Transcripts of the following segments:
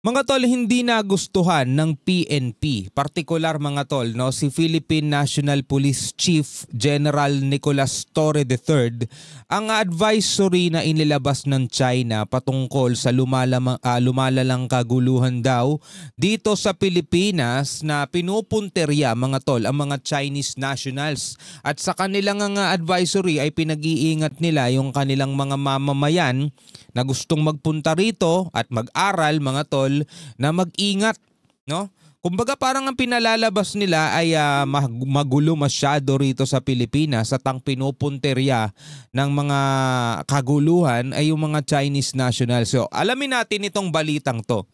Mga tol, hindi nagustuhan ng PNP, partikular mga tol, no, si Philippine National Police Chief General Nicolas Torre III, ang advisory na inilabas ng China patungkol sa lumalalang kaguluhan daw dito sa Pilipinas na pinupunterya mga tol ang mga Chinese nationals. At sa kanilang advisory ay pinag-iingat nila yung kanilang mga mamamayan na gustong magpunta rito at mag-aral mga tol na mag-ingat, no? Kumbaga parang ang pinalalabas nila ay magulo masyado rito sa Pilipinas at ang pinupunterya ng mga kaguluhan ay yung mga Chinese nationals. So alamin natin itong balitang to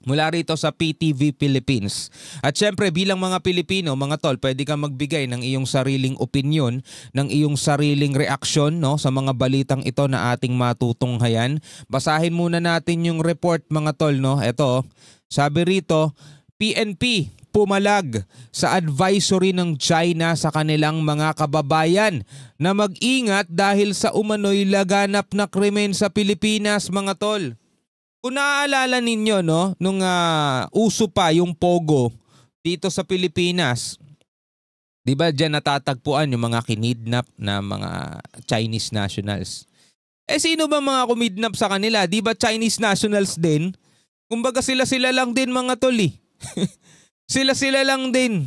mula rito sa PTV Philippines. At syempre bilang mga Pilipino, mga tol, pwede kang magbigay ng iyong sariling opinyon, ng iyong sariling reaksyon, no, sa mga balitang ito na ating matutunghayan. Basahin muna natin yung report mga tol, no. Ito, sabi rito, PNP pumalag sa advisory ng China sa kanilang mga kababayan na mag-ingat dahil sa umano'y laganap na krimen sa Pilipinas mga tol. Kung naaalala ninyo, no, nung uso pa yung Pogo dito sa Pilipinas, di ba dyan natatagpuan yung mga kinidnap na mga Chinese nationals? Eh sino ba mga kumidnap sa kanila? Di ba Chinese nationals din? Kumbaga sila-sila lang din mga toli. Sila-sila lang din.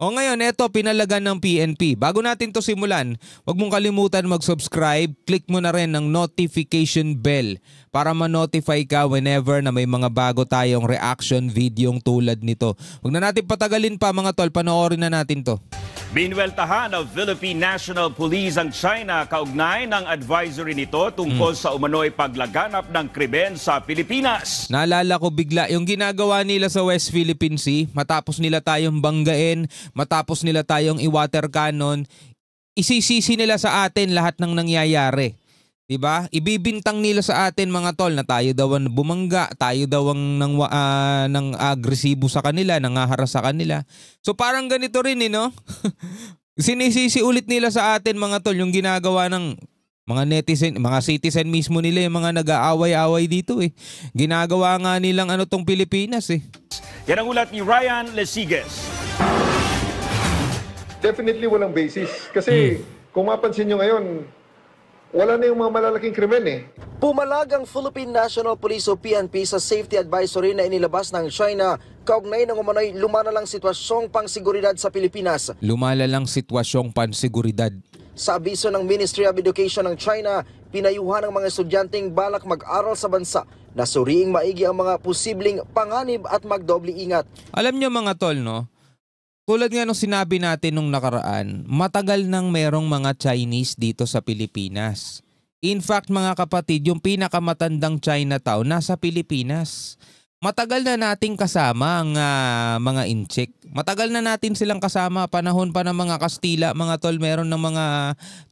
O ngayon, eto pinalagan ng PNP. Bago natin to simulan, huwag mong kalimutan mag-subscribe. Click mo na rin ng notification bell para ma-notify ka whenever na may mga bago tayong reaction videong tulad nito. Huwag na natin patagalin pa mga tol, panoorin na natin to. Binuweltahan ng Philippine National Police ang China kaugnay ng advisory nito tungkol sa umano'y paglaganap ng krimen sa Pilipinas. Naalala ko bigla yung ginagawa nila sa West Philippine Sea, matapos nila tayong banggain, matapos nila tayong i-water cannon, isisisi nila sa atin lahat ng nangyayari. Diba? Ibibintang nila sa atin mga tol na tayo daw ang bumangga, tayo daw ang nang agresibo sa kanila, nangaharas sa kanila. So parang ganito rin no? Sinisisi ulit nila sa atin mga tol yung ginagawa ng mga netizen, mga citizen mismo nila yung mga nag-aaway-away dito eh. Ginagawa nga nilang tong Pilipinas eh. Yan ang ulat ni Ryan Lesiges. Definitely walang basis. Kasi kung mapansin nyo ngayon, wala na yung mga malalaking krimen eh. Pumalag ang Philippine National Police o PNP sa safety advisory na inilabas ng China kaugnay ng umano'y lumalalang sitwasyong pangsiguridad sa Pilipinas. Lumalalang sitwasyong pansiguridad. Sa abiso ng Ministry of Education ng China, pinayuhan ng mga estudyanteng balak mag-aral sa bansa na suriing maigi ang mga posibleng panganib at magdoble ingat. Alam nyo mga tol, no? Tulad nga nung sinabi natin nung nakaraan, matagal nang merong mga Chinese dito sa Pilipinas. In fact mga kapatid, yung pinakamatandang Chinatown nasa Pilipinas. Matagal na nating kasama ang mga Inchik. Matagal na natin silang kasama, panahon pa ng mga Kastila, mga tol, meron ng mga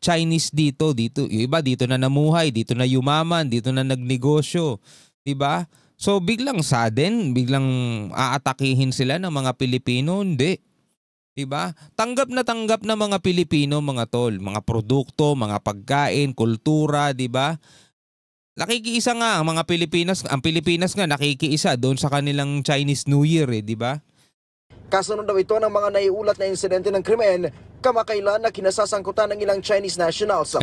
Chinese dito. Yung iba dito na namuhay, dito na yumaman, dito na nagnegosyo. Diba? So biglang sudden, biglang aatakihin sila ng mga Pilipino, hindi. Diba? Tanggap na mga Pilipino, mga tol, mga produkto, mga pagkain, kultura, diba? Nakikiisa nga ang mga Pilipinas, ang Pilipinas nga nakikiisa doon sa kanilang Chinese New Year, diba? Kasunod daw ito ng mga naiulat na insidente ng krimen kamakailan na kinasasangkutan ng ilang Chinese nationals.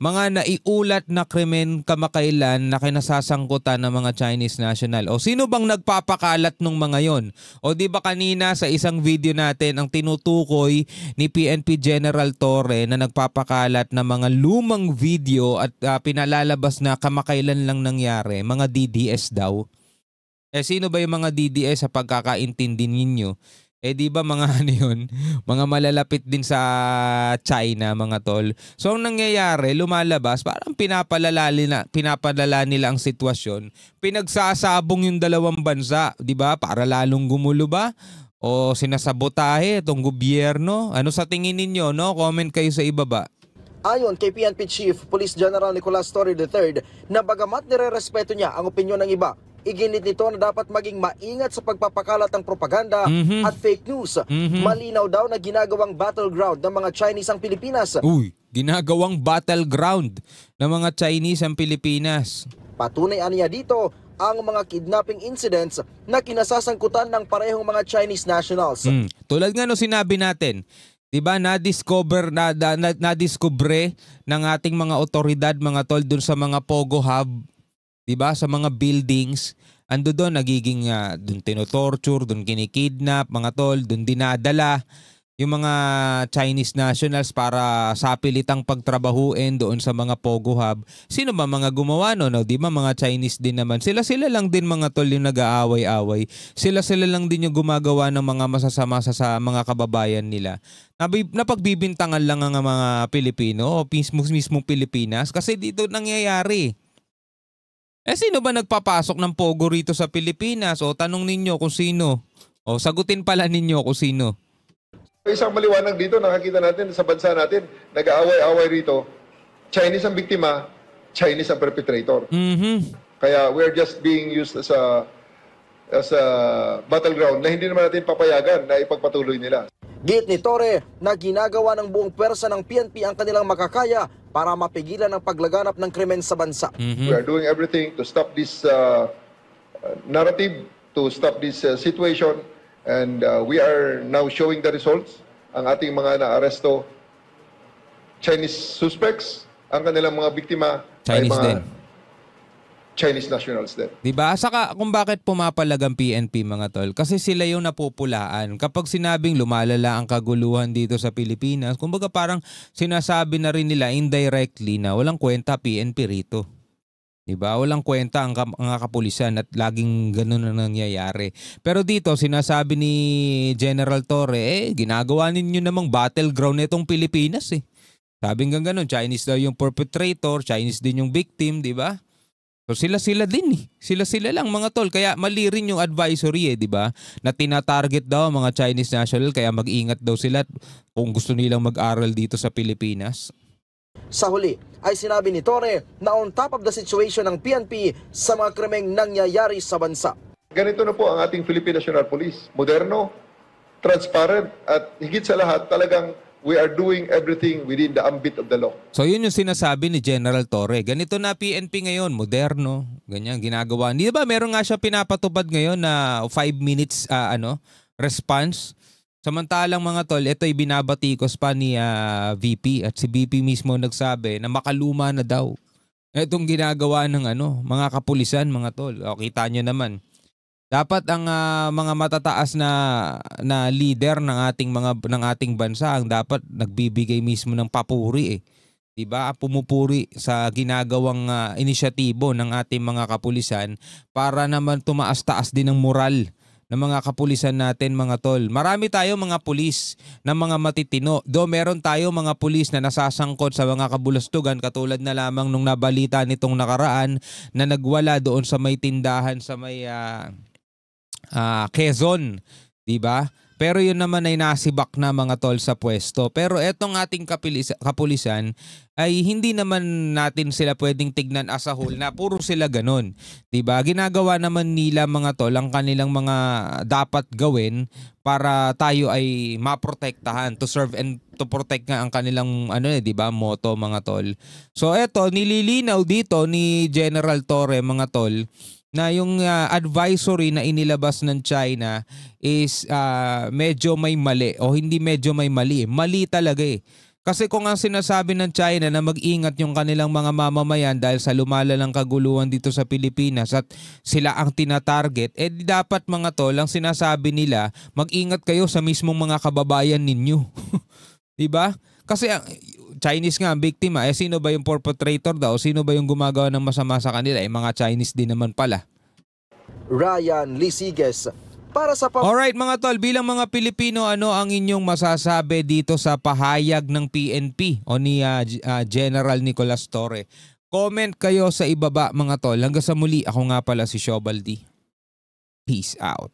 Mga naiulat na krimen kamakailan na kinasasangkutan ng mga Chinese national. O sino bang nagpapakalat ng mga yon? O di ba kanina sa isang video natin ang tinutukoy ni PNP General Torre na nagpapakalat ng mga lumang video at pinalalabas na kamakailan lang nangyari, mga DDS daw. Sino ba yung mga DDS sa pagkakaintindi ninyo? Di ba mga yun? Mga malalapit din sa China, mga tol. So ang nangyayari, lumalabas, parang pinapalala nila ang sitwasyon. Pinagsasabong yung dalawang bansa, di ba? Para lalong gumulo ba? O sinasabotahe itong gobyerno? Ano sa tingin ninyo, no? Comment kayo sa ibaba. Ayon kay PNP Chief Police General Nicolas Torre III, na bagamat nirerespeto niya ang opinyon ng iba, iginit nito na dapat maging maingat sa pagpapakalat ng propaganda at fake news. Malinaw daw na ginagawang battleground ng mga Chinese ang Pilipinas. Ginagawang battleground ng mga Chinese ang Pilipinas. Patunay niya dito ang mga kidnapping incidents na kinasasangkutan ng parehong mga Chinese nationals. Tulad nga no sinabi natin, 'di ba, na-discover na-discover ng ating mga otoridad mga tol dun sa mga Pogo Hub, 'di ba, sa mga buildings, ando doon nagiging doon tinotorture, doon kinikidnap mga tol, doon dinadala yung mga Chinese nationals para sapilitang pagtrabahuin doon sa mga Pogo Hub. Sino ba mga gumawa no? Di ba mga Chinese din naman? Sila lang din mga tol yung nag-aaway-away. Sila lang din yung gumagawa ng mga masasama sa mga kababayan nila. Napagbibintangan lang ang mga Pilipino o mismong Pilipinas kasi dito nangyayari. Sino ba nagpapasok ng Pogo rito sa Pilipinas? O tanong ninyo kung sino. O sagutin pala ninyo kung sino. Isang maliwanag dito, nakakita natin sa bansa natin, nag-aaway-away rito, Chinese ang biktima, Chinese ang perpetrator. Kaya we're just being used as a battleground na hindi naman natin papayagan na ipagpatuloy nila. Git ni Torre na ginagawa ng buong pwersa ng PNP ang kanilang makakaya para mapigilan ang paglaganap ng krimen sa bansa. We are doing everything to stop this narrative, to stop this situation. And we are now showing the results. Ang ating mga naaresto, Chinese suspects, ang kanilang mga biktima Chinese ay mga din. Chinese nationals din. Diba? Saka kung bakit pumapalag ang PNP mga tol, kasi sila yung napupulaan. Kapag sinabing lumalala ang kaguluhan dito sa Pilipinas, kumbaga parang sinasabi na rin nila indirectly na walang kwenta PNP rito. Diba? Walang kwenta ang kapulisan at laging ganun ang nangyayari. Pero dito, sinasabi ni General Torre, ginagawa ninyo namang battleground nitong Pilipinas eh. Sabi nga ganun, Chinese daw yung perpetrator, Chinese din yung victim, diba? So sila din eh. Sila lang mga tol. Kaya mali rin yung advisory eh, diba? Na tinatarget daw ang mga Chinese national, kaya mag-ingat daw sila kung gusto nilang mag-aral dito sa Pilipinas. Sa huli ay sinabi ni Torre na on top of the situation ng PNP sa mga krimeng nangyayari sa bansa. Ganito na po ang ating Philippine National Police. Moderno, transparent, at higit sa lahat talagang we are doing everything within the ambit of the law. So yun yung sinasabi ni General Torre. Ganito na PNP ngayon, moderno, ganyan ginagawa. Di ba meron nga siya pinapatupad ngayon na 5 minutes response. Samantalang mga tol, ito'y binabatikos pa ni VP at si VP mismo nagsabi na makaluma na daw. Itong ginagawa ng mga kapulisan mga tol. O, kita nyo naman. Dapat ang mga matataas na leader ng ating bansa ang dapat nagbibigay mismo ng papuri eh. 'Di ba? Pumupuri sa ginagawang inisyatibo ng ating mga kapulisan para naman tumaas-taas din ang moral ng mga kapulisan natin mga tol. Marami tayo mga pulis na mga matitino. Do meron tayo mga pulis na nasasangkot sa mga kabulastugan katulad na lamang nung nabalita nitong nakaraan na nagwala doon sa may tindahan sa may Quezon, 'di ba? Pero yun naman ay nasibak na mga tol sa pwesto. Pero etong ating kapulisan ay hindi naman natin sila pwedeng tignan as a whole na puro sila ganun. Diba? Ginagawa naman nila mga tol ang kanilang mga dapat gawin para tayo ay maprotektahan, to serve and to protect nga ang kanilang diba, motto mga tol. So eto, nililinaw dito ni General Torre mga tol na yung advisory na inilabas ng China is medyo may mali o hindi medyo may mali. Mali talaga eh. Kasi kung ang sinasabi ng China na mag-ingat yung kanilang mga mamamayan dahil sa lumalalang kaguluhan dito sa Pilipinas at sila ang tinatarget, dapat mga tol, ang sinasabi nila, mag-ingat kayo sa mismong mga kababayan ninyo. Diba? Kasi Chinese nga ang biktima. Sino ba yung perpetrator daw? Sino ba yung gumagawa ng masama sa kanila? Mga Chinese din naman pala. Ryan Lisiges para sa Alright mga tol, bilang mga Pilipino, ano ang inyong masasabi dito sa pahayag ng PNP o ni General Nicolas Torre? Comment kayo sa ibaba mga tol. Hanggang sa muli, ako nga pala si Shobaldi. Peace out.